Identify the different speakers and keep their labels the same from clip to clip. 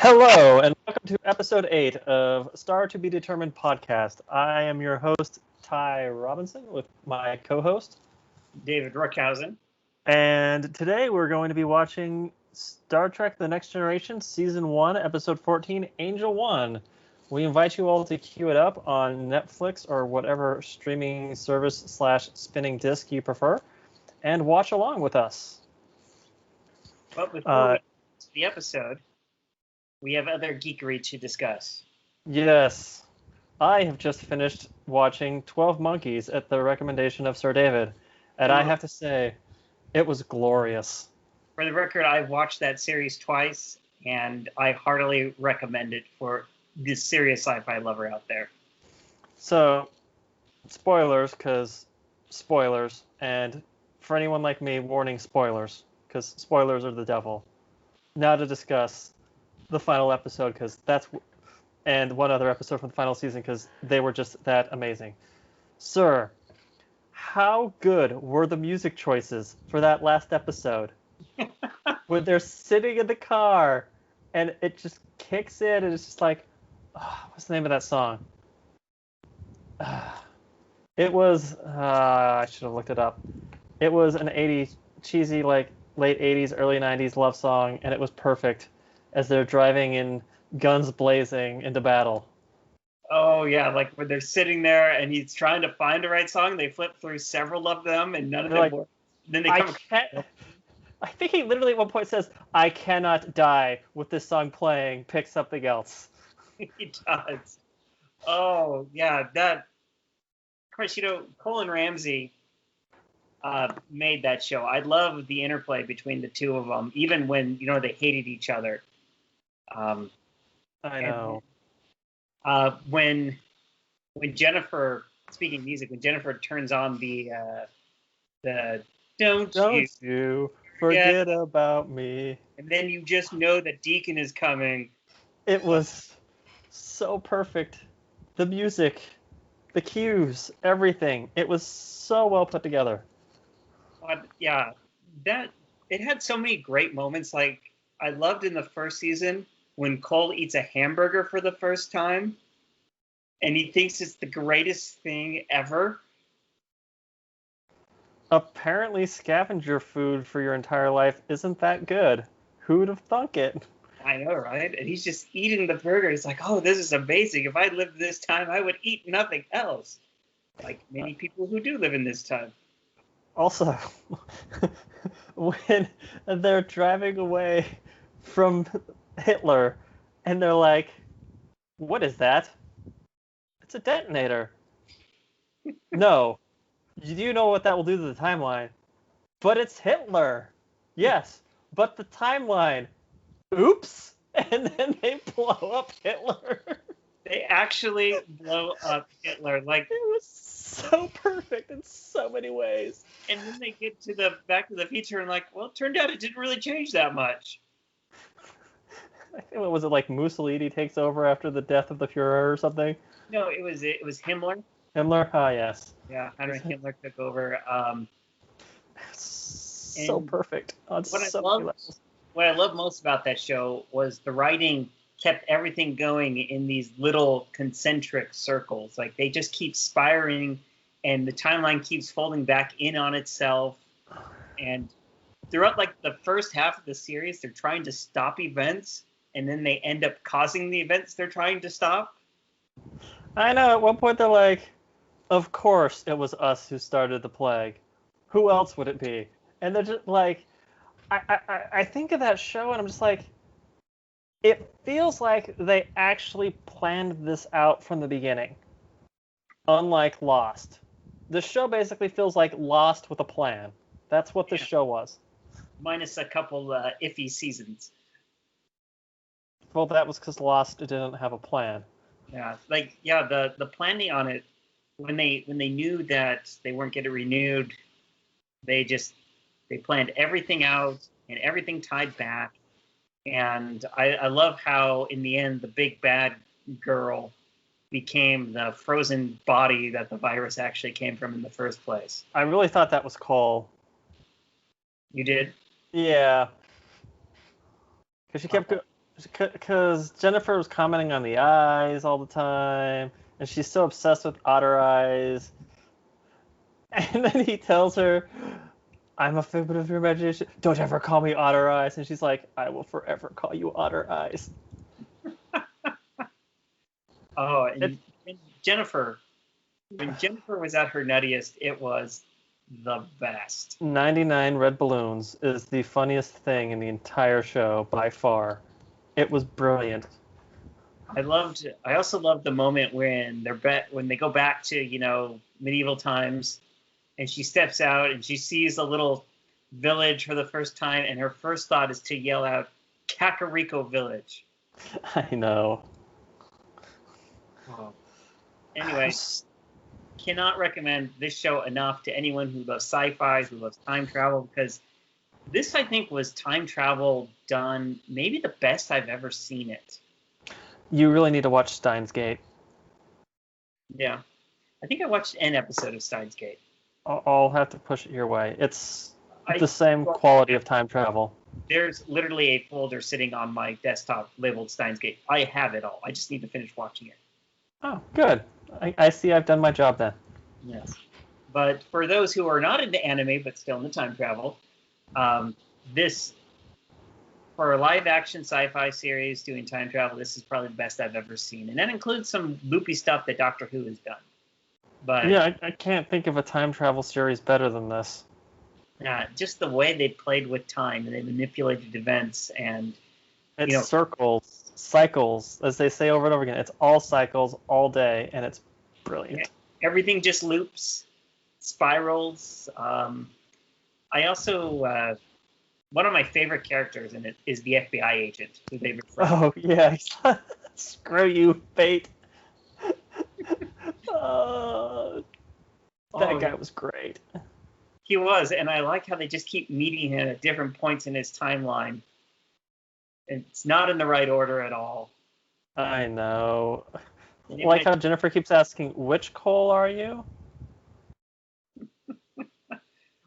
Speaker 1: Hello, and welcome to episode 8 of Star to Be Determined podcast. I am your host, Ty Robinson, with my co-host,
Speaker 2: David Rookhausen.
Speaker 1: And today we're going to be watching Star Trek The Next Generation, Season 1, Episode 14, Angel 1. We invite you all to queue it up on Netflix or whatever streaming service / spinning disc you prefer, and watch along with us.
Speaker 2: But before we get to the episode, we have other geekery to discuss.
Speaker 1: Yes. I have just finished watching 12 Monkeys at the recommendation of Sir David, and I have to say, it was glorious.
Speaker 2: For the record, I've watched that series twice, and I heartily recommend it for this serious sci-fi lover out there.
Speaker 1: So, spoilers, because spoilers, and for anyone like me, warning spoilers, because spoilers are the devil. Now to discuss the final episode, and one other episode from the final season, because they were just that amazing. Sir, how good were the music choices for that last episode? When they're sitting in the car, and it just kicks in, and it's just like, what's the name of that song? It was, I should have looked it up. It was an 80s, cheesy, like, late 80s, early 90s love song, and it was perfect as they're driving in guns blazing into battle.
Speaker 2: Oh, yeah, like when they're sitting there and he's trying to find the right song, they flip through several of them and none of them work. Then they come.
Speaker 1: I think he literally at one point says, "I cannot die with this song playing, pick something else."
Speaker 2: He does. Oh, yeah, that. Of course, Colin Ramsey made that show. I love the interplay between the two of them, even when, they hated each other.
Speaker 1: I know.
Speaker 2: When Jennifer, speaking of music, when Jennifer turns on the don't
Speaker 1: you forget about me,
Speaker 2: and then you just know that Deacon is coming.
Speaker 1: It was so perfect. The music, the cues, everything. It was so well put together.
Speaker 2: Yeah, it had so many great moments. Like, I loved in the first season when Cole eats a hamburger for the first time, and he thinks it's the greatest thing ever.
Speaker 1: Apparently, scavenger food for your entire life isn't that good. Who'd have thunk it?
Speaker 2: I know, right? And he's just eating the burger. He's like, oh, this is amazing. If I lived this time, I would eat nothing else. Like many people who do live in this time.
Speaker 1: Also, when they're driving away from Hitler, and they're like, what is that? It's a detonator. No. You do know what that will do to the timeline. But it's Hitler. Yes, but the timeline. Oops. And then they blow up Hitler.
Speaker 2: They actually blow up Hitler. Like,
Speaker 1: it was so perfect in so many ways.
Speaker 2: And then they get to the Back to the Future and like, well, it turned out it didn't really change that much.
Speaker 1: I think, what was it, like Mussolini takes over after the death of the Fuhrer or something?
Speaker 2: No, it was Himmler.
Speaker 1: Himmler? Ah, yes.
Speaker 2: Yeah, Heinrich Himmler took over.
Speaker 1: So perfect on so many levels.
Speaker 2: What I love most about that show was the writing kept everything going in these little concentric circles. Like, they just keep spiraling, and the timeline keeps folding back in on itself. And throughout, like, the first half of the series, they're trying to stop events, and then they end up causing the events they're trying to stop.
Speaker 1: I know, at one point they're like, of course it was us who started the plague. Who else would it be? And they're just like, I think of that show and I'm just like, it feels like they actually planned this out from the beginning. Unlike Lost. The show basically feels like Lost with a plan. That's what this show was.
Speaker 2: Minus a couple iffy seasons.
Speaker 1: Well, that was because Lost didn't have a plan.
Speaker 2: Yeah, the planning on it, when they knew that they weren't getting renewed, they planned everything out and everything tied back. And I love how in the end the big bad girl became the frozen body that the virus actually came from in the first place.
Speaker 1: I really thought that was Cole.
Speaker 2: You did?
Speaker 1: Yeah. Because she kept because Jennifer was commenting on the eyes all the time, and she's so obsessed with otter eyes. And then he tells her, "I'm a figment of your imagination. Don't ever call me Otter Eyes." And she's like, "I will forever call you Otter Eyes."
Speaker 2: Oh,
Speaker 1: It's
Speaker 2: and Jennifer, when Jennifer was at her nuttiest, it was the best.
Speaker 1: 99 red balloons is the funniest thing in the entire show by far. It was brilliant.
Speaker 2: I also loved the moment when when they go back to medieval times, and she steps out and she sees a little village for the first time, and her first thought is to yell out, "Kakariko Village."
Speaker 1: I know.
Speaker 2: Oh. Anyway, cannot recommend this show enough to anyone who loves sci-fi, who loves time travel, because this, I think, was time travel done maybe the best I've ever seen it.
Speaker 1: You really need to watch Steins Gate.
Speaker 2: Yeah. I think I watched an episode of Steins Gate.
Speaker 1: I'll have to push it your way. It's the same quality of time travel.
Speaker 2: There's literally a folder sitting on my desktop labeled Steins Gate. I have it all. I just need to finish watching it.
Speaker 1: Oh, good. I see I've done my job then.
Speaker 2: Yes. But for those who are not into anime but still into time travel, this, for a live-action sci-fi series doing time travel, this is probably the best I've ever seen. And that includes some loopy stuff that Doctor Who has done. But
Speaker 1: yeah, I can't think of a time travel series better than this.
Speaker 2: Just the way they played with time and they manipulated events, and
Speaker 1: it's circles, cycles, as they say over and over again. It's all cycles all day, and it's brilliant.
Speaker 2: Everything just loops, spirals. I also one of my favorite characters in it is the FBI agent who they refer to.
Speaker 1: Oh yeah, screw you, fate. That guy was great.
Speaker 2: He was, and I like how they just keep meeting him at different points in his timeline. It's not in the right order at all.
Speaker 1: I know. Like how Jennifer keeps asking, which Cole are you?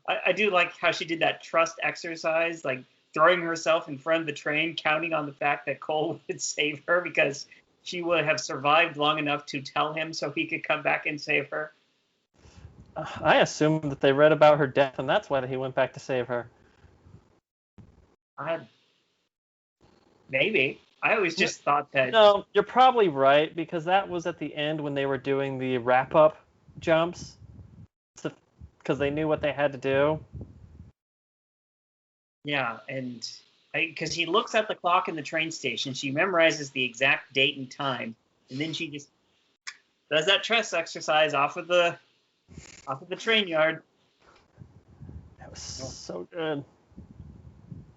Speaker 2: I do like how she did that trust exercise, like throwing herself in front of the train, counting on the fact that Cole would save her because she would have survived long enough to tell him so he could come back and save her.
Speaker 1: I assumed that they read about her death, and that's why he went back to save her.
Speaker 2: Maybe. I always just thought that...
Speaker 1: No, you're probably right, because that was at the end when they were doing the wrap-up jumps, because they knew what they had to do.
Speaker 2: Yeah, and because he looks at the clock in the train station, she memorizes the exact date and time, and then she just does that trust exercise off of the train yard.
Speaker 1: That was so good.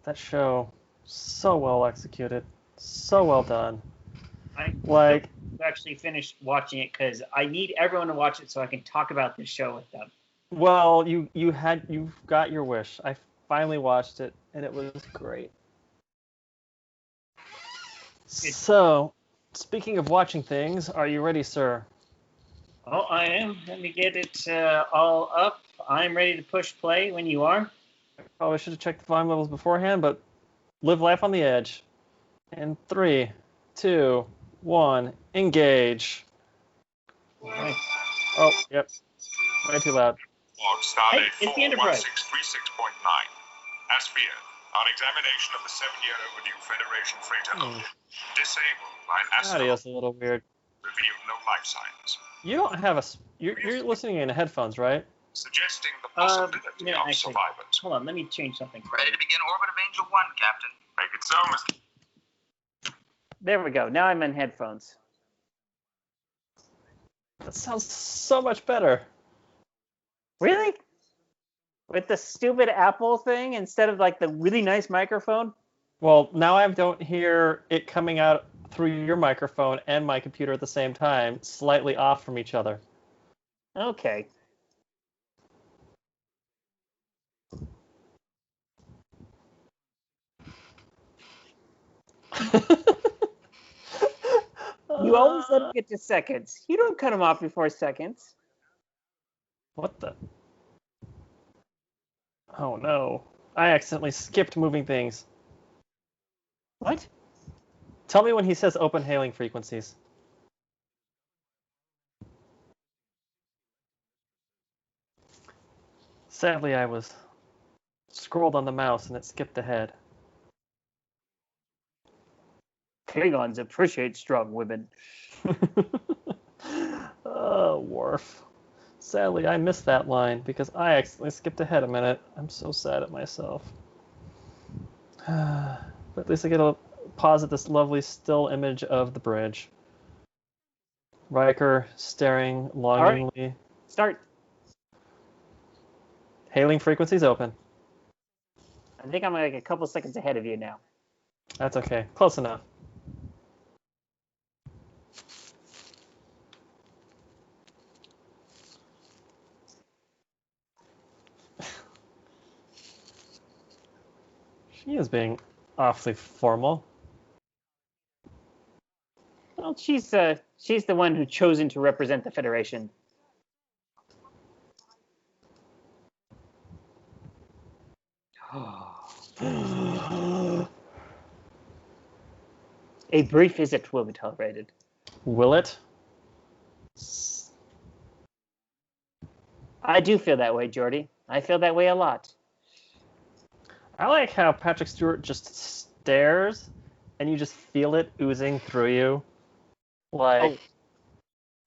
Speaker 1: That show, so well executed, so well done.
Speaker 2: I actually finished watching it because I need everyone to watch it so I can talk about this show with them.
Speaker 1: Well, you've got your wish. I finally watched it, and it was great. So, speaking of watching things, are you ready, sir?
Speaker 2: Oh, I am. Let me get it all up. I'm ready to push play when you are.
Speaker 1: Probably should have checked the volume levels beforehand, but live life on the edge. In 3, 2, 1, engage.
Speaker 2: Right.
Speaker 1: Oh, yep. Way too loud.
Speaker 2: Hey, it's the Enterprise.
Speaker 3: 1636.9. As feared, on examination of the 7-year overdue Federation freighter disabled by an
Speaker 1: Audio's a little weird.
Speaker 3: revealed no life signs.
Speaker 1: You don't have a... You're listening in headphones, right?
Speaker 3: Suggesting the possibility of
Speaker 2: actually,
Speaker 3: survivors.
Speaker 2: Hold on, let me change something.
Speaker 4: Ready to begin orbit of Angel 1, Captain.
Speaker 3: Make it so, Mr.
Speaker 2: There we go. Now I'm in headphones.
Speaker 1: That sounds so much better.
Speaker 2: Really? With the stupid Apple thing instead of like the really nice microphone?
Speaker 1: Well, now I don't hear it coming out through your microphone and my computer at the same time, slightly off from each other.
Speaker 2: Okay. You always let them get to seconds. You don't cut them off before seconds.
Speaker 1: What the? Oh no. I accidentally skipped moving things.
Speaker 2: What?
Speaker 1: Tell me when he says open hailing frequencies. Sadly, I was scrolled on the mouse and it skipped ahead.
Speaker 5: Klingons appreciate strong women.
Speaker 1: Oh, Worf. Sadly, I missed that line because I accidentally skipped ahead a minute. I'm so sad at myself. But at least I get to pause at this lovely still image of the bridge. Riker staring longingly.
Speaker 5: Start.
Speaker 1: Hailing frequencies open.
Speaker 5: I think I'm like a couple seconds ahead of you now.
Speaker 1: That's okay. Close enough. She is being awfully formal.
Speaker 5: Well, she's the one who's chosen to represent the Federation. A brief visit will be tolerated.
Speaker 1: Will it?
Speaker 5: I do feel that way, Geordi. I feel that way a lot.
Speaker 1: I like how Patrick Stewart just stares and you just feel it oozing through you. Like,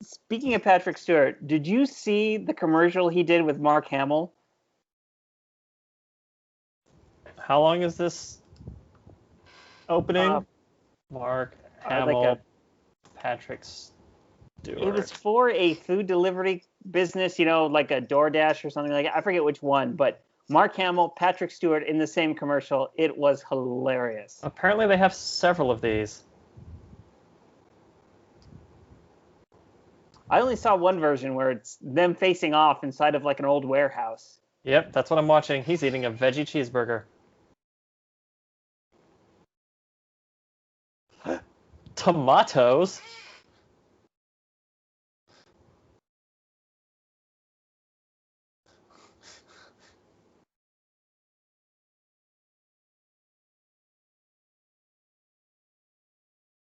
Speaker 5: Speaking of Patrick Stewart, did you see the commercial he did with Mark Hamill?
Speaker 1: how long is this opening? Mark Hamill, Patrick Stewart.
Speaker 5: It was for a food delivery business, you know, like a DoorDash or something like that. I forget which one, but Mark Hamill, Patrick Stewart in the same commercial. It was hilarious.
Speaker 1: Apparently they have several of these.
Speaker 5: I only saw one version where it's them facing off inside of like an old warehouse.
Speaker 1: Yep, that's what I'm watching. He's eating a veggie cheeseburger. Tomatoes?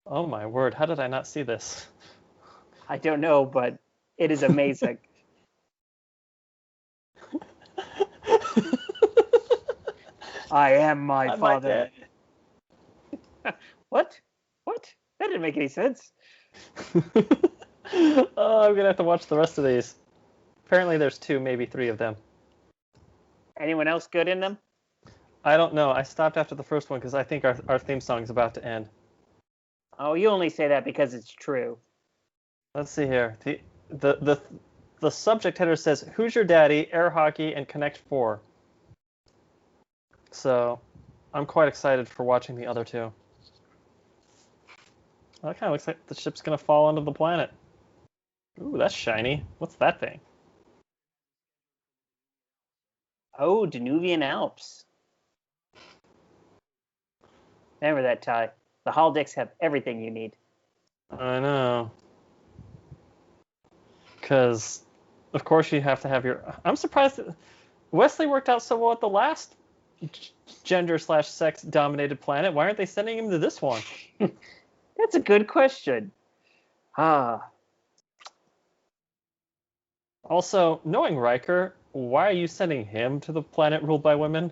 Speaker 1: Oh my word, how did I not see this?
Speaker 5: I don't know, but it is amazing. I am my father. What? What? That didn't make any sense.
Speaker 1: Oh, I'm gonna have to watch the rest of these. Apparently there's 2, maybe 3 of them.
Speaker 5: Anyone else good in them?
Speaker 1: I don't know. I stopped after the first one because I think our theme song is about to end.
Speaker 5: Oh, you only say that because it's true.
Speaker 1: Let's see here. The subject header says, "Who's your daddy? Air hockey and Connect 4." So, I'm quite excited for watching the other 2. That kind of looks like the ship's gonna fall onto the planet. Ooh, that's shiny. What's that thing?
Speaker 5: Oh, Danuvian Alps. Remember that, Ty. The holodecks have everything you need.
Speaker 1: I know. Because, of course, you have to have your... I'm surprised that Wesley worked out so well at the last gender/sex dominated planet. Why aren't they sending him to this one?
Speaker 5: That's a good question.
Speaker 1: Also, knowing Riker, why are you sending him to the planet ruled by women?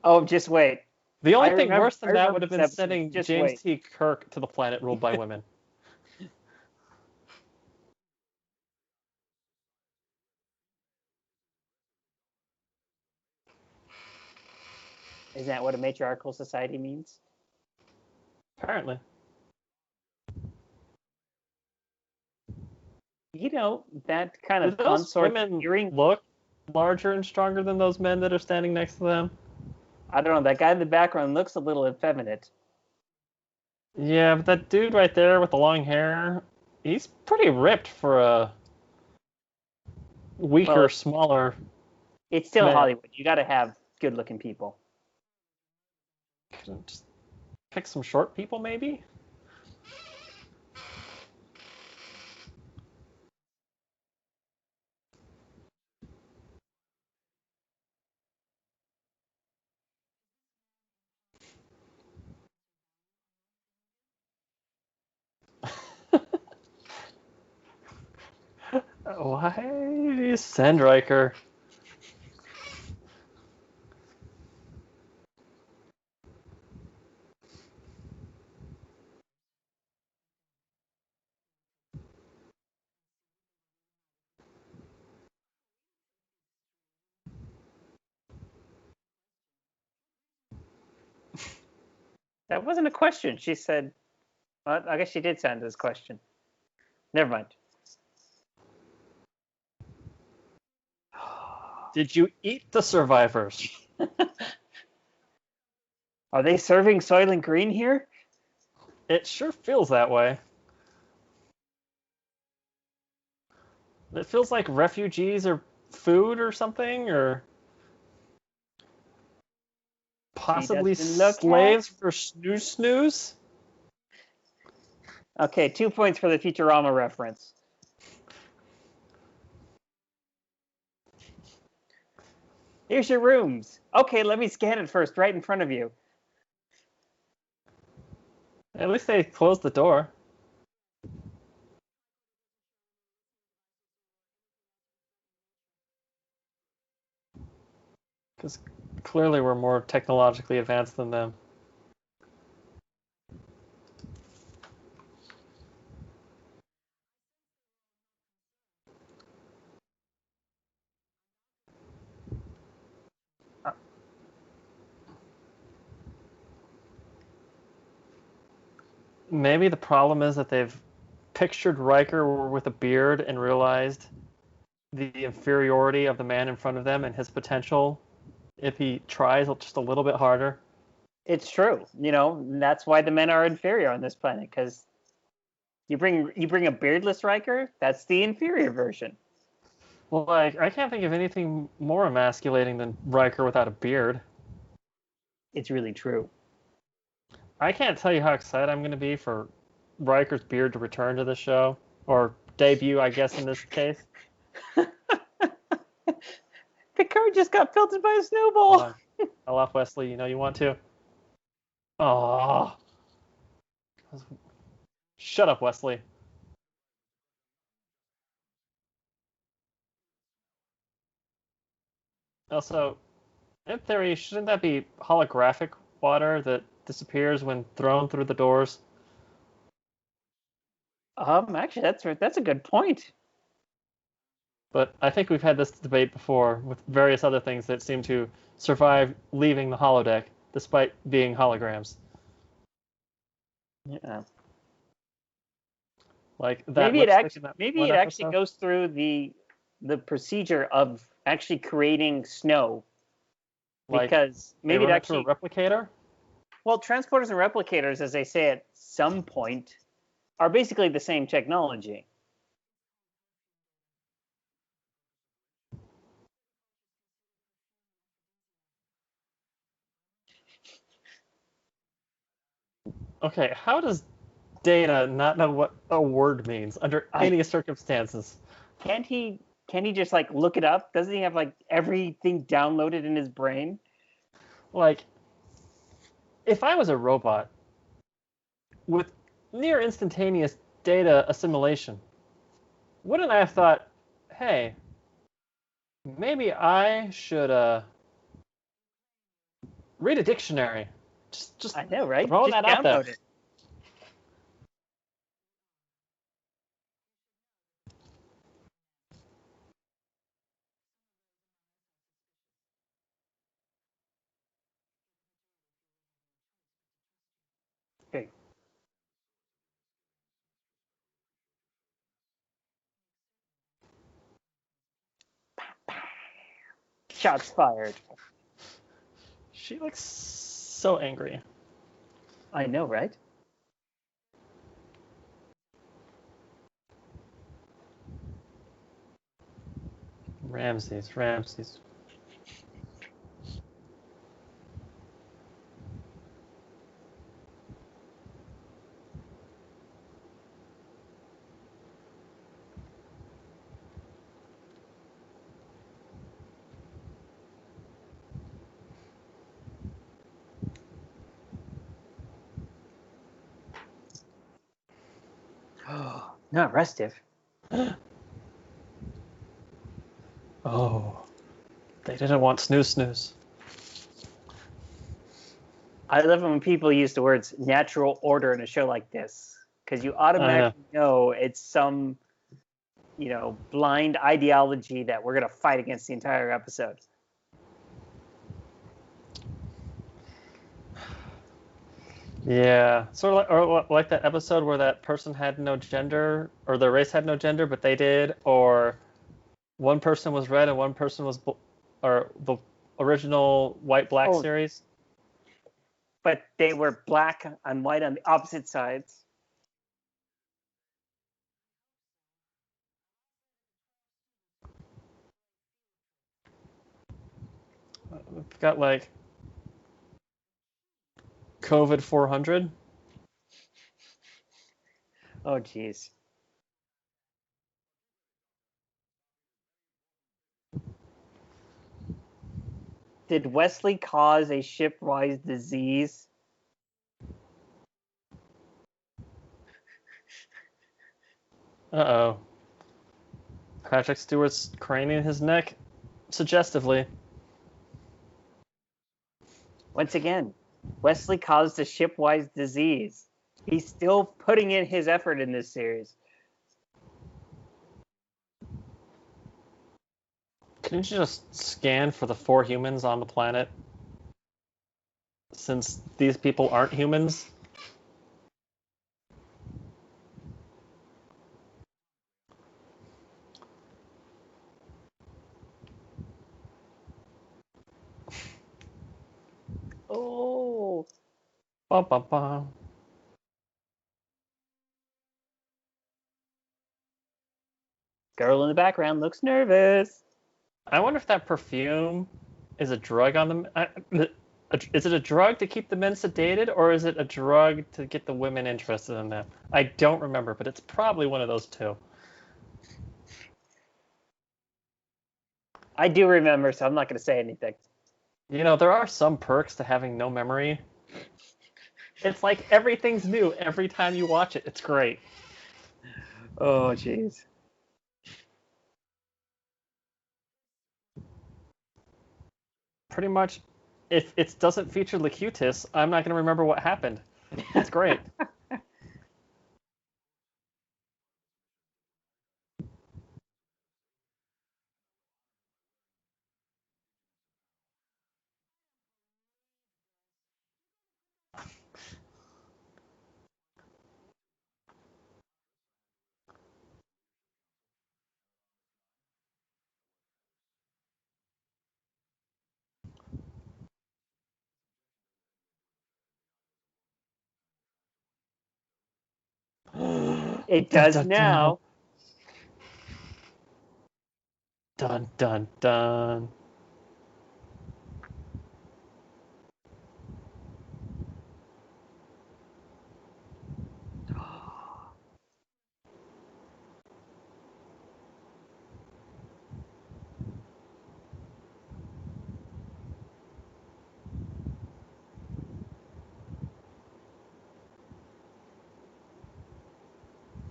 Speaker 5: Oh, just wait.
Speaker 1: The only thing worse than that would have been
Speaker 5: this episode.
Speaker 1: sending
Speaker 5: Just
Speaker 1: James
Speaker 5: wait.
Speaker 1: T. Kirk to the planet ruled by women.
Speaker 5: Isn't that what a matriarchal society means?
Speaker 1: Apparently.
Speaker 5: You know, that kind
Speaker 1: Do
Speaker 5: of
Speaker 1: those
Speaker 5: consort
Speaker 1: women
Speaker 5: hearing.
Speaker 1: look larger and stronger than those men that are standing next to them?
Speaker 5: I don't know. That guy in the background looks a little effeminate.
Speaker 1: Yeah, but that dude right there with the long hair, he's pretty ripped for a weaker,
Speaker 5: Well,
Speaker 1: smaller
Speaker 5: It's still
Speaker 1: man.
Speaker 5: Hollywood. You got to have good-looking people.
Speaker 1: Just pick some short people, maybe? Why do you send Riker?
Speaker 5: That wasn't a question. She said, well, I guess she did send this question. Never mind.
Speaker 1: Did you eat the survivors?
Speaker 5: Are they serving Soylent Green here?
Speaker 1: It sure feels that way. It feels like refugees or food or something, or possibly
Speaker 5: doesn't look
Speaker 1: slaves for snooze snooze.
Speaker 5: Okay, 2 points for the Futurama reference. Here's your rooms. Okay, let me scan it first, right in front of you.
Speaker 1: At least they closed the door. Because clearly we're more technologically advanced than them. Maybe the problem is that they've pictured Riker with a beard and realized the inferiority of the man in front of them and his potential if he tries just a little bit harder.
Speaker 5: It's true. That's why the men are inferior on this planet, because you bring a beardless Riker, that's the inferior version.
Speaker 1: Well, like, I can't think of anything more emasculating than Riker without a beard.
Speaker 5: It's really true.
Speaker 1: I can't tell you how excited I'm going to be for Riker's beard to return to the show, or debut, I guess, in this case.
Speaker 5: Picard just got pelted by a snowball.
Speaker 1: I love Wesley. You know you want to. Oh, shut up, Wesley. Also, in theory, shouldn't that be holographic water that disappears when thrown through the doors?
Speaker 5: Actually, that's a good point.
Speaker 1: But I think we've had this debate before with various other things that seem to survive leaving the holodeck despite being holograms.
Speaker 5: Yeah.
Speaker 1: Like that.
Speaker 5: Maybe it actually goes through the procedure of actually creating snow. Because maybe it actually
Speaker 1: a replicator.
Speaker 5: Well, transporters and replicators, as they say at some point, are basically the same technology.
Speaker 1: Okay, how does Data not know what a word means under any circumstances?
Speaker 5: Can't he just like look it up? Doesn't he have like everything downloaded in his brain?
Speaker 1: Like, if I was a robot with near instantaneous data assimilation, wouldn't I have thought, hey, maybe I should read a dictionary? Just
Speaker 5: I know, right?
Speaker 1: throwing
Speaker 5: Just
Speaker 1: that out there.
Speaker 5: download it. Okay. Shots fired.
Speaker 1: She looks so angry.
Speaker 5: I know, right?
Speaker 1: Ramses.
Speaker 5: Not restive.
Speaker 1: Oh, they didn't want snooze snooze.
Speaker 5: I love it when people use the words natural order in a show like this, because you automatically know it's some, blind ideology that we're going to fight against the entire episode.
Speaker 1: Yeah, sort of like that episode where that person had no gender, or their race had no gender, but they did, or one person was red and one person was, or the original white-black
Speaker 5: Oh.
Speaker 1: series.
Speaker 5: But they were black and white on the opposite sides.
Speaker 1: We've got like COVID 400.
Speaker 5: Oh, jeez. Did Wesley cause a shipwise disease?
Speaker 1: Uh-oh. Patrick Stewart's craning his neck suggestively.
Speaker 5: Once again, Wesley caused a shipwise disease. He's still putting in his effort in this series.
Speaker 1: Can you just scan for the 4 humans on the planet? Since these people aren't humans?
Speaker 5: Oh.
Speaker 1: Bum, bum, bum.
Speaker 5: Girl in the background looks nervous.
Speaker 1: I wonder if that perfume is a drug on them. Is it a drug to keep the men sedated, or is it a drug to get the women interested in them? I don't remember, but it's probably one of those two.
Speaker 5: I do remember, so I'm not going to say anything.
Speaker 1: There are some perks to having no memory. It's like everything's new every time you watch it. It's great.
Speaker 5: Oh, jeez.
Speaker 1: Pretty much, if it doesn't feature Locutus, I'm not going to remember what happened. It's great.
Speaker 5: It does
Speaker 1: Dun, dun,
Speaker 5: now.
Speaker 1: Dun, dun, dun.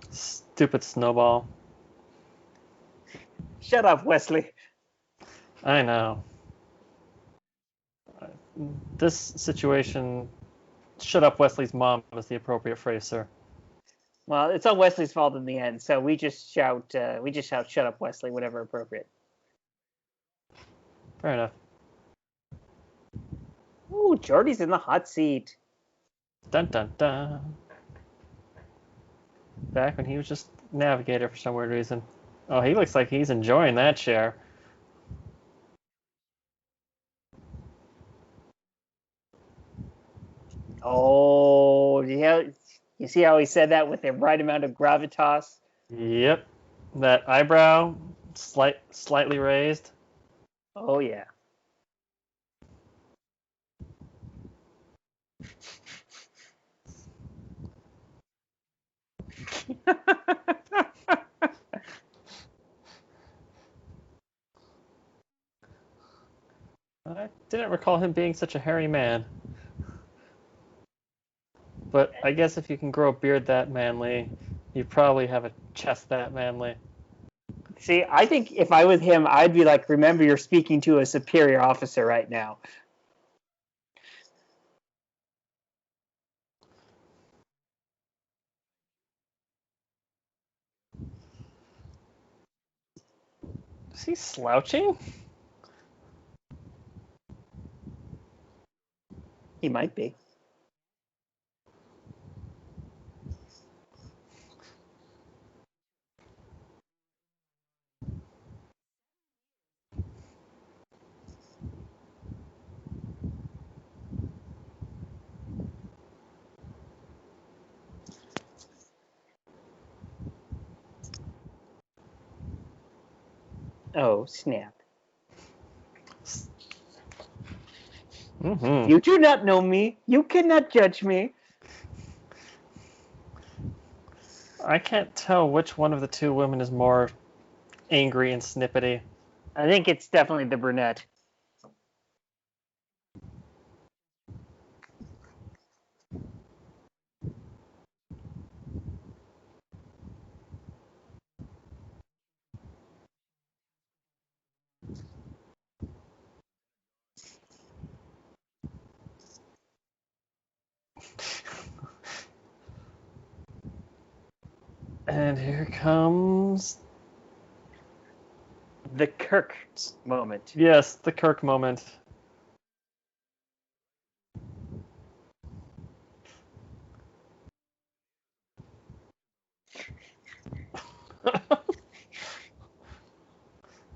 Speaker 1: Stupid snowball.
Speaker 5: Shut up, Wesley.
Speaker 1: I know. This situation, shut up Wesley's mom is the appropriate phrase, sir.
Speaker 5: Well, it's all Wesley's fault in the end, so we just shout, shut up, Wesley, whatever appropriate.
Speaker 1: Fair enough.
Speaker 5: Ooh, Jordy's in the hot seat.
Speaker 1: Dun, dun, dun. Back when he was just navigator for some weird reason. Oh, he looks like he's enjoying that chair.
Speaker 5: Oh, yeah. You see how he said that with the right amount of gravitas?
Speaker 1: Yep. That eyebrow, slightly raised.
Speaker 5: Oh, yeah.
Speaker 1: I didn't recall him being such a hairy man. But I guess if you can grow a beard that manly, you probably have a chest that manly.
Speaker 5: See, I think if I was him, I'd be like, remember, you're speaking to a superior officer right now.
Speaker 1: Is he slouching?
Speaker 5: He might be. Oh, snap.
Speaker 1: Mm-hmm.
Speaker 5: You do not know me. You cannot judge me.
Speaker 1: I can't tell which one of the two women is more angry and snippety.
Speaker 5: I think it's definitely the brunette.
Speaker 1: And here comes...
Speaker 5: The Kirk moment.
Speaker 1: Yes, the Kirk moment.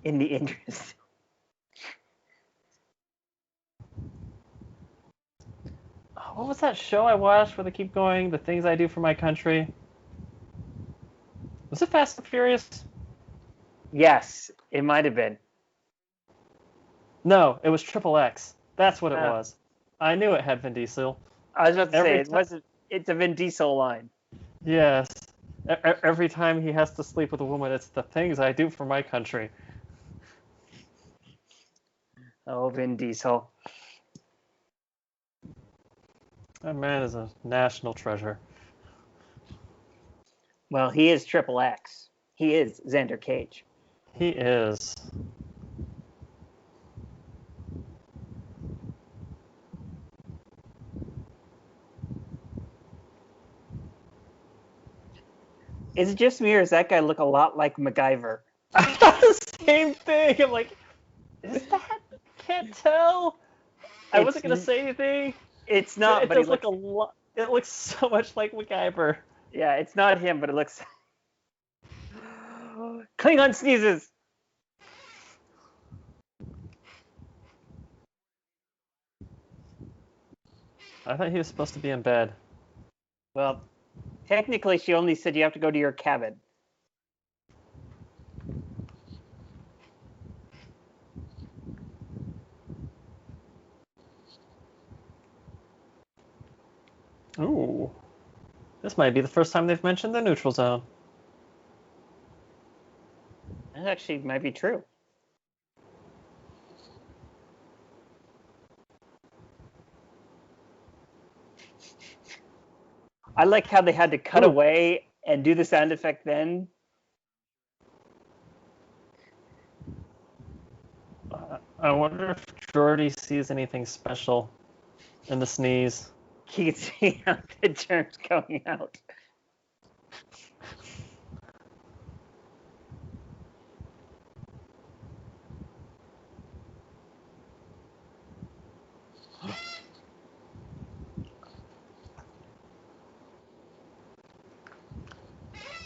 Speaker 5: In the interest.
Speaker 1: What was that show I watched where they keep going, The Things I Do for My Country? Was it Fast and Furious?
Speaker 5: Yes, it might have been.
Speaker 1: No, it was Triple X. That's what it
Speaker 5: Ah.
Speaker 1: was. I knew it had Vin Diesel.
Speaker 5: I was about to say,
Speaker 1: Every
Speaker 5: it wasn't. It's a Vin Diesel line.
Speaker 1: Yes. Every time he has to sleep with a woman, it's the things I do for my country.
Speaker 5: Oh, Vin Diesel.
Speaker 1: That man is a national treasure.
Speaker 5: Well, he is Triple X. He is Xander Cage.
Speaker 1: He is.
Speaker 5: Is it just me, or does that guy look a lot like MacGyver?
Speaker 1: I thought the same thing. I'm like, is that? Can't tell. I wasn't gonna say anything.
Speaker 5: It's not,
Speaker 1: It
Speaker 5: but he
Speaker 1: does look
Speaker 5: looks.
Speaker 1: a lot. It looks so much like MacGyver.
Speaker 5: Yeah, it's not him, but it looks. Klingon sneezes.
Speaker 1: I thought he was supposed to be in bed.
Speaker 5: Well, technically, she only said you have to go to your cabin.
Speaker 1: Ooh. This might be the first time they've mentioned the neutral zone.
Speaker 5: That actually might be true. I like how they had to cut
Speaker 1: Ooh.
Speaker 5: away and do the sound effect then.
Speaker 1: I wonder if Jordy sees anything special in the sneeze.
Speaker 5: You can see how the germs going out.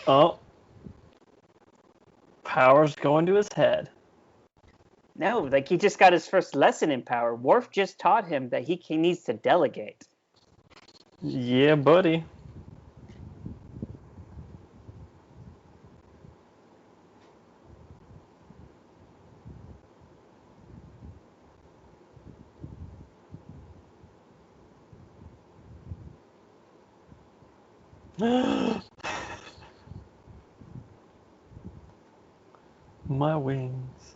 Speaker 1: Oh. Power's going to his head.
Speaker 5: No, like he just got his first lesson in power. Worf just taught him that he needs to delegate.
Speaker 1: Yeah, buddy. My wings.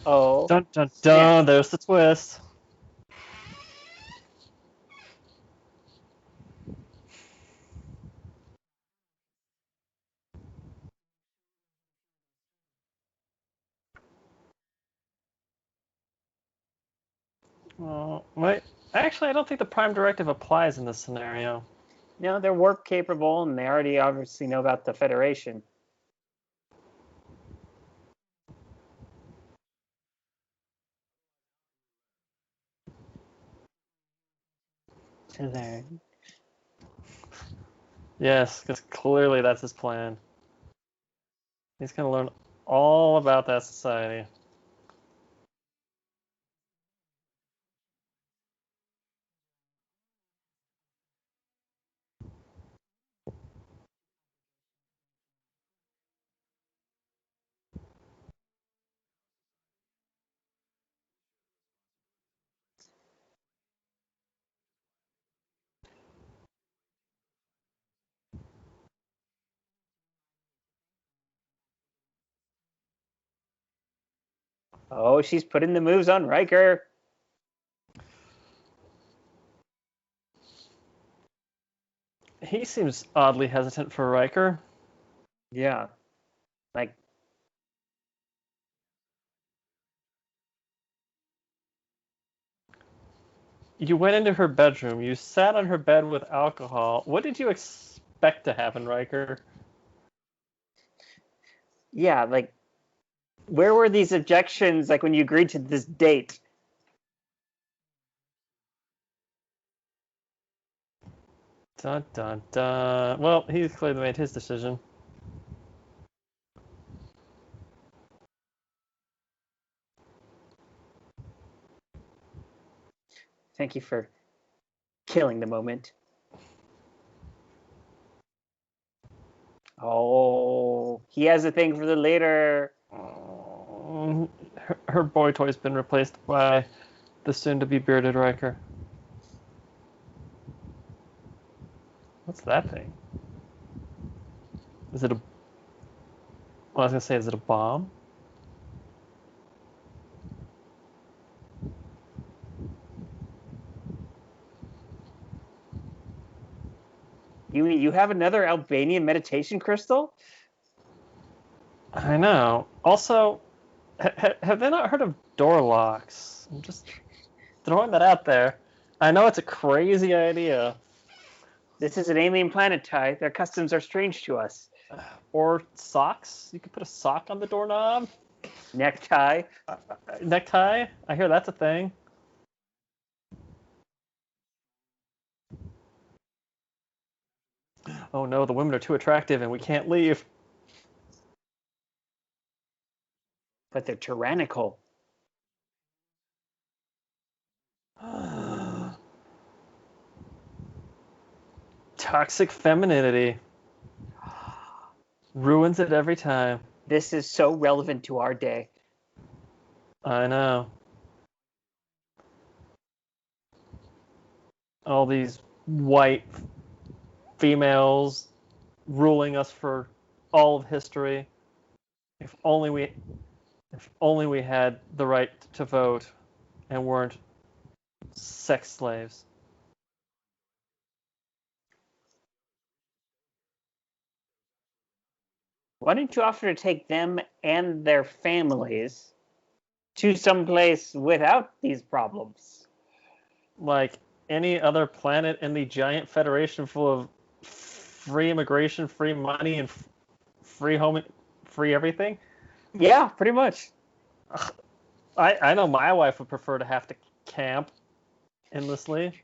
Speaker 5: Oh.
Speaker 1: Dun dun
Speaker 5: Snap.
Speaker 1: dun. There's the twist. Oh, wait. Actually, I don't think the Prime Directive applies in this scenario.
Speaker 5: No, they're warp capable, and they already obviously know about the Federation. To learn.
Speaker 1: Yes, because clearly that's his plan. He's going to learn all about that society.
Speaker 5: Oh, she's putting the moves on Riker.
Speaker 1: He seems oddly hesitant for Riker.
Speaker 5: Yeah. Like,
Speaker 1: You went into her bedroom. You sat on her bed with alcohol. What did you expect to happen, Riker?
Speaker 5: yeah, like, where were these objections, like, when you agreed to this date?
Speaker 1: Dun dun dun. Well, he's clearly made his decision.
Speaker 5: Thank you for killing the moment. Oh, he has a thing for the later.
Speaker 1: Her boy toy's been replaced by the soon-to-be bearded Riker. What's that thing? Is it a? Well, I was gonna say, is it a bomb?
Speaker 5: You have another Albanian meditation crystal?
Speaker 1: I know. Also, have they not heard of door locks? I'm just throwing that out there. I know it's a crazy idea.
Speaker 5: This is an alien planet, Ty. Their customs are strange to us.
Speaker 1: Or socks? You could put a sock on the doorknob.
Speaker 5: Necktie.
Speaker 1: Necktie? I hear that's a thing. Oh no, the women are too attractive and we can't leave.
Speaker 5: But they're tyrannical.
Speaker 1: Toxic femininity. Ruins it every time.
Speaker 5: This is so relevant to our day.
Speaker 1: I know. All these white females ruling us for all of history. If only we had the right to vote and weren't sex slaves.
Speaker 5: Why don't you offer to take them and their families to someplace without these problems?
Speaker 1: Like any other planet in the giant federation full of free immigration, free money, and free home, free everything.
Speaker 5: Yeah, pretty much.
Speaker 1: I know my wife would prefer to have to camp endlessly.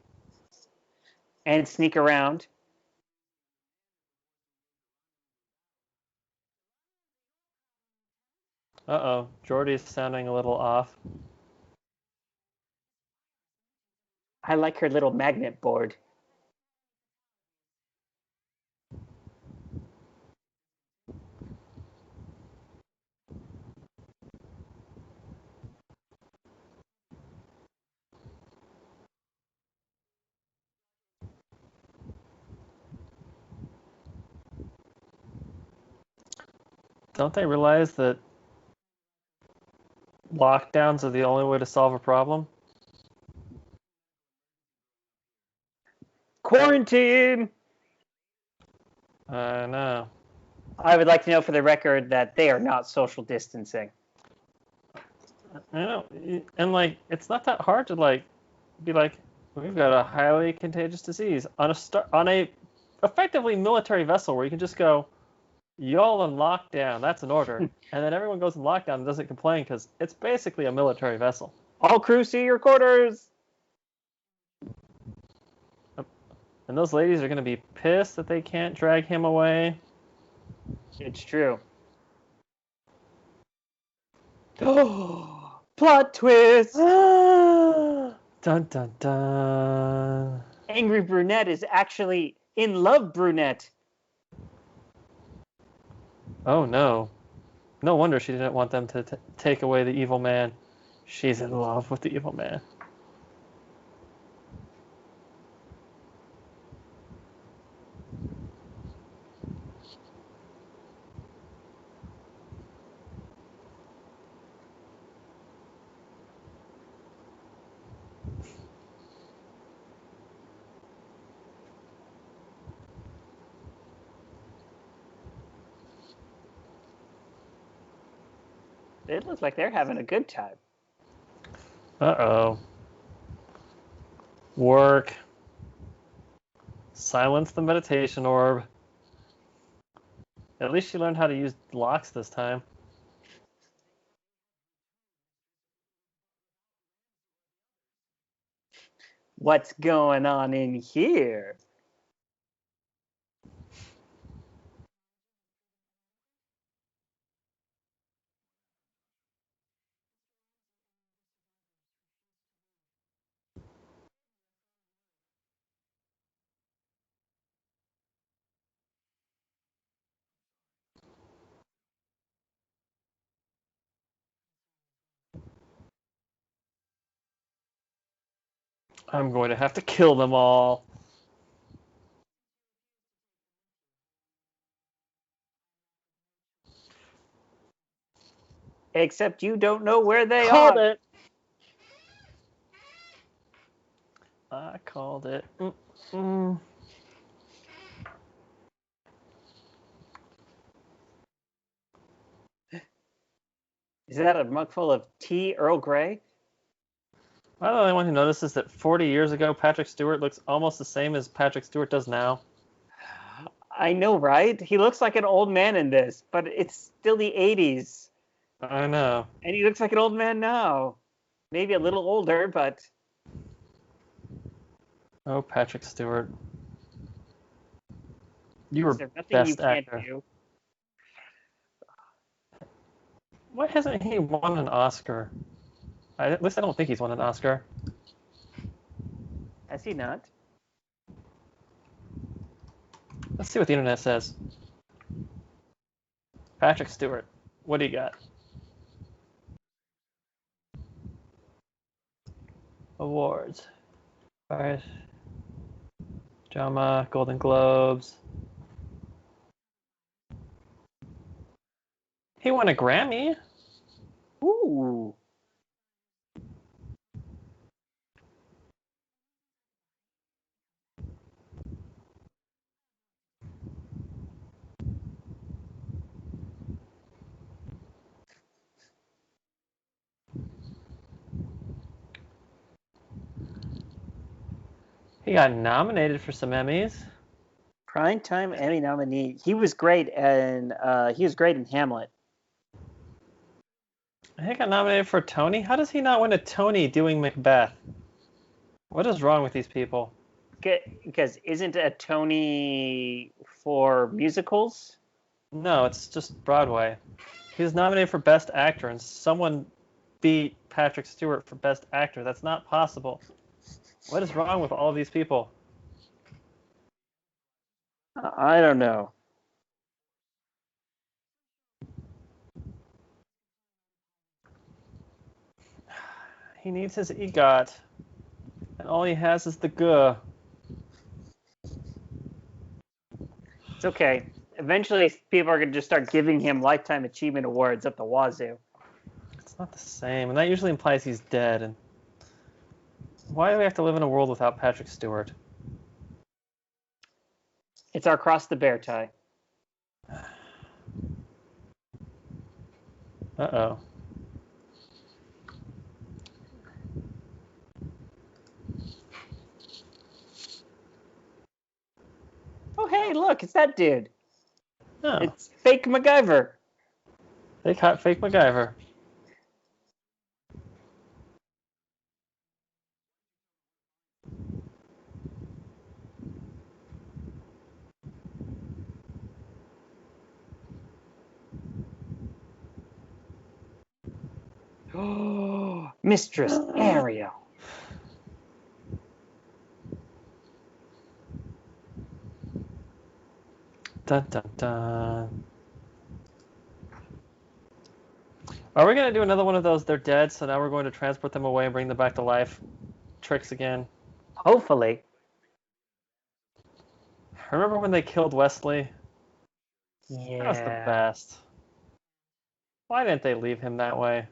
Speaker 5: And sneak around.
Speaker 1: Uh-oh, Jordy's sounding a little off.
Speaker 5: I like her little magnet board.
Speaker 1: Don't they realize that lockdowns are the only way to solve a problem.
Speaker 5: Quarantine!
Speaker 1: I know.
Speaker 5: I would like to know for the record that they are not social distancing.
Speaker 1: I know. And like, it's not that hard to like be like, we've got a highly contagious disease on a effectively military vessel where you can just go, y'all in lockdown. That's an order, and then everyone goes in lockdown and doesn't complain because it's basically a military vessel.
Speaker 5: All crew, see your quarters!
Speaker 1: And those ladies are going to be pissed that they can't drag him away.
Speaker 5: It's true. Plot twist!
Speaker 1: Dun dun dun.
Speaker 5: Angry Brunette is actually in love Brunette.
Speaker 1: Oh no. No wonder she didn't want them to take away the evil man. She's in love with the evil man.
Speaker 5: It looks like they're having a good time.
Speaker 1: Uh-oh. Work. Silence the meditation orb. At least she learned how to use locks this time.
Speaker 5: What's going on in here?
Speaker 1: I'm going to have to kill them all.
Speaker 5: Except you don't know where they
Speaker 1: Called
Speaker 5: are.
Speaker 1: it. I called it.
Speaker 5: Is that a mug full of tea, Earl Grey?
Speaker 1: Am I the only one who notices that 40 years ago Patrick Stewart looks almost the same as Patrick Stewart does now?
Speaker 5: I know, right? He looks like an old man in this, but it's still the 80s.
Speaker 1: I know.
Speaker 5: And he looks like an old man now. Maybe a little older, but...
Speaker 1: Oh, Patrick Stewart. You were
Speaker 5: Is there nothing
Speaker 1: best
Speaker 5: you can't
Speaker 1: actor.
Speaker 5: do?
Speaker 1: Why hasn't he won an Oscar? At least I don't think he's won an Oscar.
Speaker 5: Has he not?
Speaker 1: Let's see what the internet says. Patrick Stewart, what do you got? Awards. Alright. Drama, Golden Globes. He won a Grammy.
Speaker 5: Ooh.
Speaker 1: He got nominated for some Emmys.
Speaker 5: Primetime Emmy nominee. He was great, and he was great in Hamlet.
Speaker 1: He got nominated for a Tony. How does he not win a Tony doing Macbeth? What is wrong with these people?
Speaker 5: Because isn't a Tony for musicals?
Speaker 1: No, it's just Broadway. He was nominated for Best Actor, and someone beat Patrick Stewart for Best Actor. That's not possible. What is wrong with all of these people?
Speaker 5: I don't know.
Speaker 1: He needs his EGOT, and all he has is the G.
Speaker 5: It's okay. Eventually, people are going to just start giving him Lifetime Achievement Awards up the wazoo.
Speaker 1: not the same, and that usually implies he's dead. And why do we have to live in a world without Patrick Stewart?
Speaker 5: It's our cross the bear tie.
Speaker 1: Uh-oh.
Speaker 5: Oh, hey, look, it's that dude.
Speaker 1: Oh,
Speaker 5: It's fake MacGyver.
Speaker 1: they caught fake MacGyver.
Speaker 5: Oh, Mistress Ariel.
Speaker 1: Dun dun dun. Are we gonna do another one of those they're dead, so now we're going to transport them away and bring them back to life tricks again?
Speaker 5: Hopefully.
Speaker 1: Remember when they killed Wesley?
Speaker 5: Yeah.
Speaker 1: That was the best. Why didn't they leave him that way?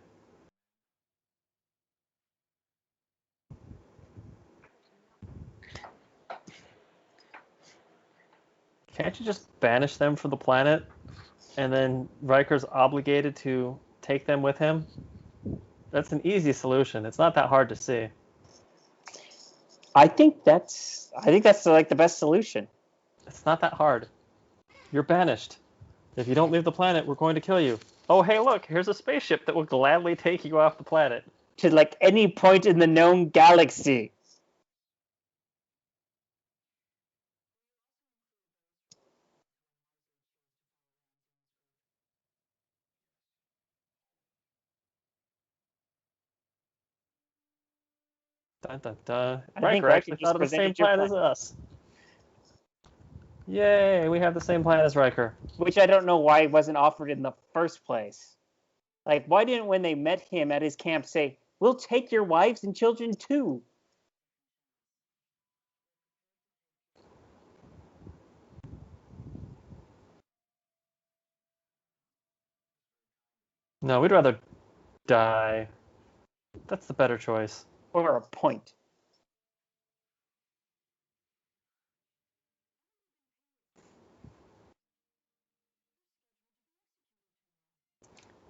Speaker 1: Can't you just banish them from the planet, and then Riker's obligated to take them with him? That's an easy solution. It's not that hard to see.
Speaker 5: I think that's like the best solution.
Speaker 1: It's not that hard. You're banished. If you don't leave the planet, we're going to kill you. Oh, hey, look, here's a spaceship that will gladly take you off the planet.
Speaker 5: To like any point in the known galaxy.
Speaker 1: Dun, dun, dun.
Speaker 5: I think
Speaker 1: Riker
Speaker 5: Riker
Speaker 1: actually
Speaker 5: just
Speaker 1: thought of the same
Speaker 5: presented your
Speaker 1: plan as us. Yay, we have the same plan as Riker.
Speaker 5: Which I don't know why wasn't offered in the first place. Like, why didn't when they met him at his camp say, "We'll take your wives and children too"?
Speaker 1: No, we'd rather die. That's the better choice.
Speaker 5: Or a point.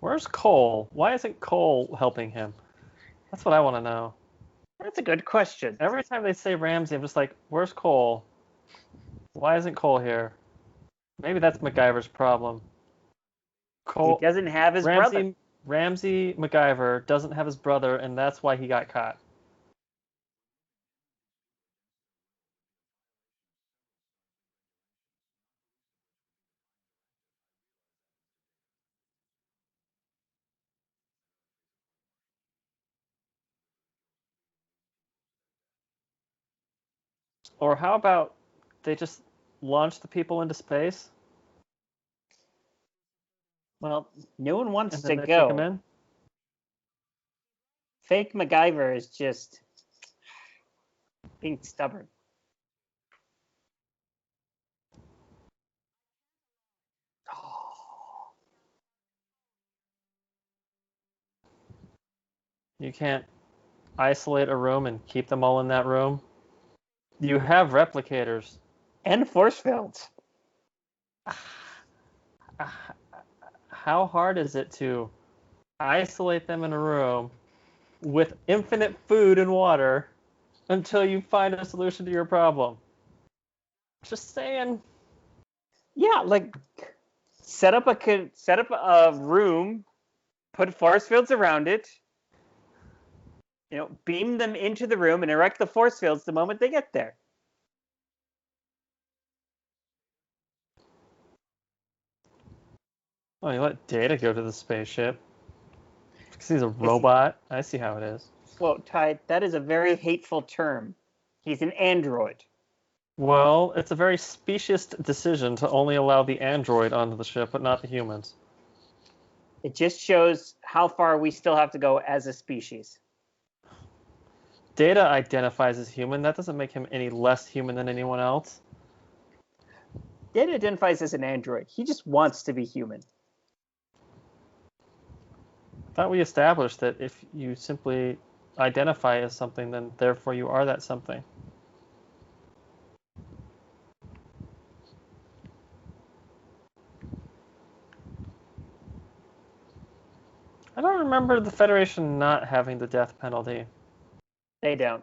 Speaker 1: Where's Cole? Why isn't Cole helping him? That's what I want to know.
Speaker 5: That's a good question.
Speaker 1: Every time they say Ramsey, I'm just like, where's Cole? Why isn't Cole here? Maybe that's MacGyver's problem. Cole,
Speaker 5: He doesn't have his
Speaker 1: Ramsey,
Speaker 5: brother.
Speaker 1: Ramsey MacGyver doesn't have his brother, and that's why he got caught. Or how about they just launch the people into space
Speaker 5: Well, no one wants
Speaker 1: and
Speaker 5: to
Speaker 1: then they take them
Speaker 5: go.
Speaker 1: in?
Speaker 5: Fake MacGyver is just being stubborn.
Speaker 1: You can't isolate a room and keep them all in that room. You have replicators.
Speaker 5: And force fields.
Speaker 1: How hard is it to isolate them in a room with infinite food and water until you find a solution to your problem? Just saying.
Speaker 5: Yeah, like set up a room, put force fields around it. Beam them into the room and erect the force fields the moment they get there.
Speaker 1: Oh, you let Data go to the spaceship because he's a robot. I see how it is.
Speaker 5: Well, Ty, that is a very hateful term. He's an android.
Speaker 1: Well, it's a very speciest decision to only allow the android onto the ship, but not the humans.
Speaker 5: It just shows how far we still have to go as a species.
Speaker 1: Data identifies as human. That doesn't make him any less human than anyone else.
Speaker 5: Data identifies as an android. He just wants to be human.
Speaker 1: thought we established that if you simply identify as something, then therefore you are that something. I don't remember the Federation not having the death penalty.
Speaker 5: They don't.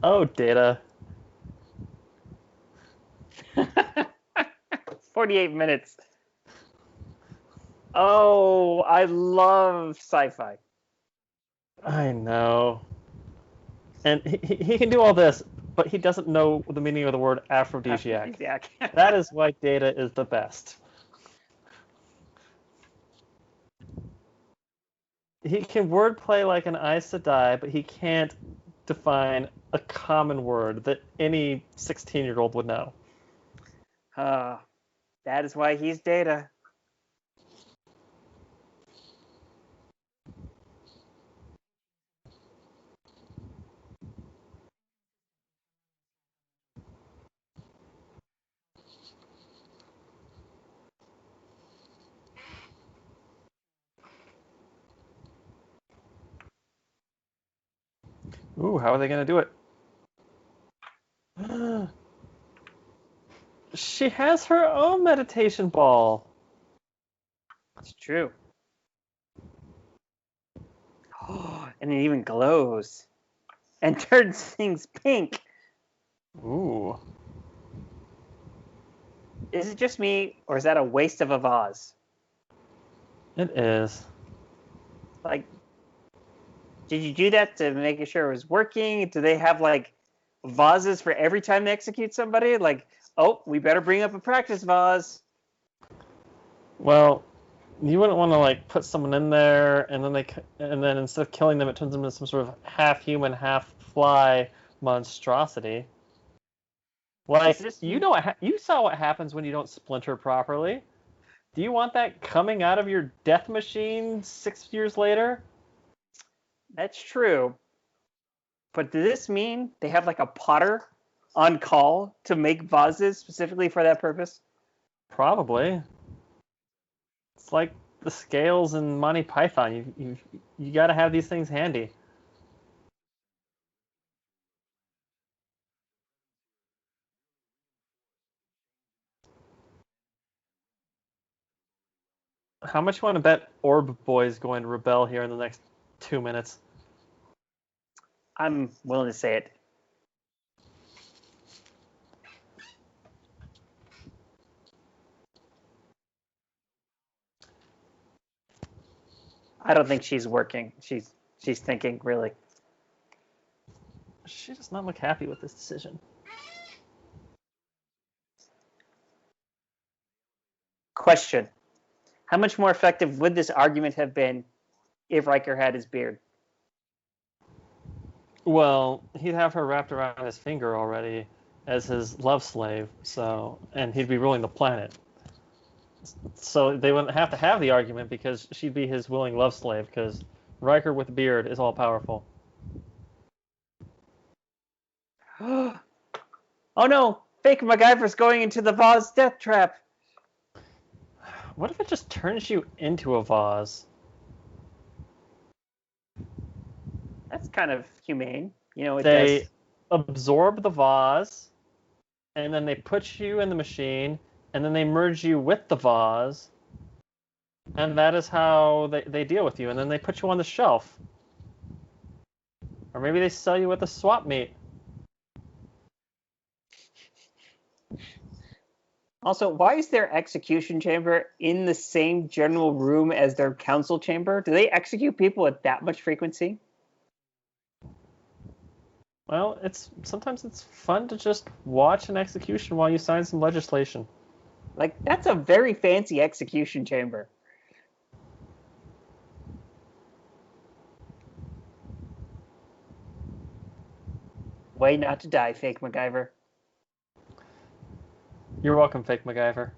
Speaker 1: Oh, Data.
Speaker 5: 48 minutes. Oh, I love sci-fi.
Speaker 1: I know. And he can do all this, but he doesn't know the meaning of the word aphrodisiac.
Speaker 5: Aphrodisiac.
Speaker 1: That is why Data is the best. He can wordplay like an Aes Sedai, but he can't define a common word that any 16-year-old would know.
Speaker 5: That is why he's Data.
Speaker 1: Ooh, how are they going to do it? She has her own meditation ball.
Speaker 5: It's true. And it even glows and turns things pink.
Speaker 1: Ooh.
Speaker 5: Is it just me, or is that a waste of a vase?
Speaker 1: It is.
Speaker 5: Like, did you do that to make sure it was working? Do they have, like, vases for every time they execute somebody? Like, oh, we better bring up a practice vase.
Speaker 1: Well, you wouldn't want to like put someone in there, and then instead of killing them, it turns them into some sort of half human, half fly monstrosity. Like you know you saw what happens when you don't splinter properly. Do you want that coming out of your death machine 6 years later?
Speaker 5: That's true. But does this mean they have like a potter on call to make vases specifically for that purpose?
Speaker 1: Probably. It's like the scales in Monty Python. You got to have these things handy. How much you want to bet Orb Boy's going to rebel here in the next 2 minutes?
Speaker 5: I'm willing to say it. I don't think she's working. She's thinking, really.
Speaker 1: She does not look happy with this decision.
Speaker 5: Question. How much more effective would this argument have been if Riker had his beard?
Speaker 1: Well, he'd have her wrapped around his finger already as his love slave, and he'd be ruling the planet. So they wouldn't have to have the argument because she'd be his willing love slave, because Riker with a beard is all powerful.
Speaker 5: Oh no! Fake MacGyver's going into the vase death trap.
Speaker 1: What if it just turns you into a vase?
Speaker 5: That's kind of humane. You know,
Speaker 1: They absorb the vase, and then they put you in the machine, and then they merge you with the vase, and that is how they deal with you, and then they put you on the shelf. Or maybe they sell you with a swap meet.
Speaker 5: Also, why is their execution chamber in the same general room as their council chamber? Do they execute people at that much frequency?
Speaker 1: Well, sometimes it's fun to just watch an execution while you sign some legislation.
Speaker 5: Like, that's a very fancy execution chamber. way not to die, fake MacGyver.
Speaker 1: You're welcome, fake MacGyver.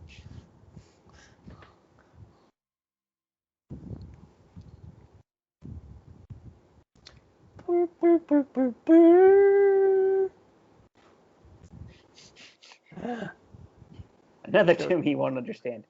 Speaker 5: Another tune he won't understand.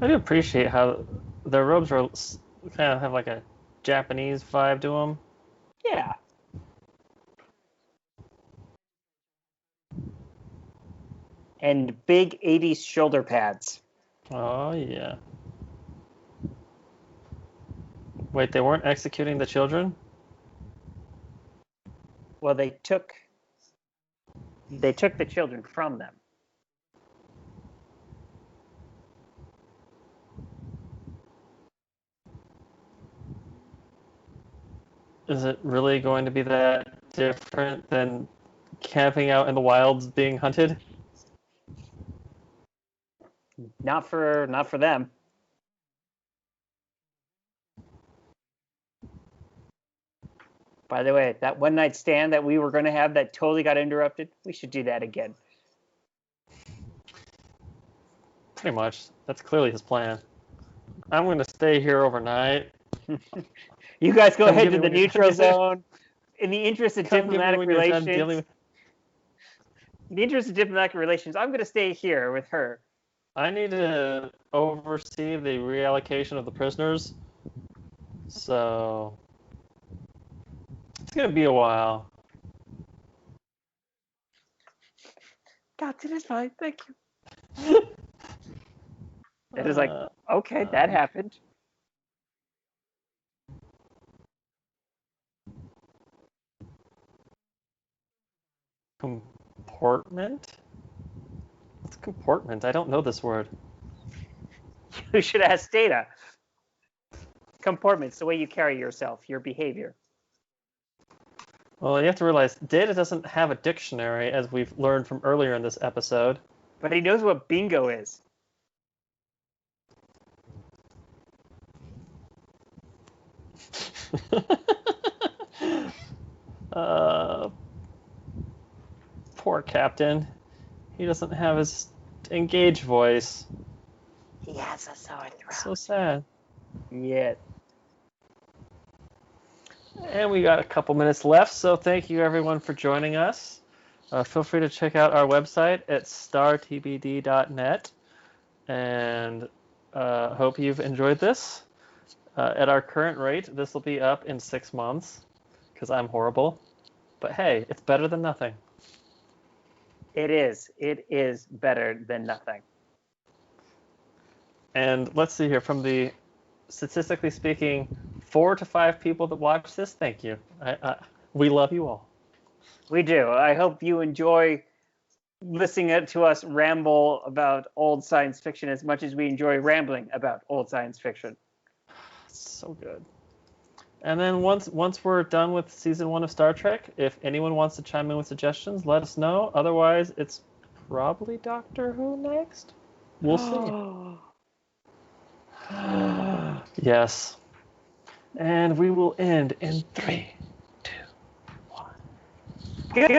Speaker 1: I do appreciate how their robes are kind of have like a Japanese vibe to them.
Speaker 5: Yeah. And big 80s shoulder pads.
Speaker 1: Oh, yeah. Wait, they weren't executing the children?
Speaker 5: Well, they took the children from them.
Speaker 1: Is it really going to be that different than camping out in the wilds being hunted?
Speaker 5: Not for them. By the way, that one night stand that we were going to have that totally got interrupted, we should do that again.
Speaker 1: Pretty much. That's clearly his plan. I'm going to stay here overnight.
Speaker 5: You guys go
Speaker 1: Come
Speaker 5: ahead
Speaker 1: get
Speaker 5: to
Speaker 1: me
Speaker 5: the
Speaker 1: when you're
Speaker 5: neutral
Speaker 1: done here.
Speaker 5: zone. In the interest of
Speaker 1: Come get me
Speaker 5: diplomatic
Speaker 1: when you're done dealing
Speaker 5: relations,
Speaker 1: with...
Speaker 5: in the interest of diplomatic relations, I'm going to stay here with her.
Speaker 1: I need to oversee the reallocation of the prisoners. So it's going to be a while.
Speaker 5: Captain is fine, thank you. It is like, okay, that happened.
Speaker 1: Comportment? What's comportment? I don't know this word.
Speaker 5: You should ask Data. Comportment's the way you carry yourself, your behavior.
Speaker 1: Well, you have to realize Data doesn't have a dictionary, as we've learned from earlier in this episode.
Speaker 5: But he knows what bingo is.
Speaker 1: Poor Captain. He doesn't have his engaged voice.
Speaker 5: He has a sore throat.
Speaker 1: So sad.
Speaker 5: Yeah.
Speaker 1: And we got a couple minutes left, so thank you everyone for joining us. Feel free to check out our website at startbd.net, and hope you've enjoyed this. At our current rate, this will be up in 6 months, because I'm horrible. But hey, it's better than nothing.
Speaker 5: It is. It is better than nothing.
Speaker 1: And let's see here, from the, statistically speaking, 4 to 5 people that watch this, thank you. We love you all.
Speaker 5: We do. I hope you enjoy listening to us ramble about old science fiction as much as we enjoy rambling about old science fiction.
Speaker 1: So good. And then once we're done with season 1 of Star Trek, if anyone wants to chime in with suggestions, let us know. Otherwise, it's probably Doctor Who next. We'll see. Yes. And we will end in 3, 2, 1.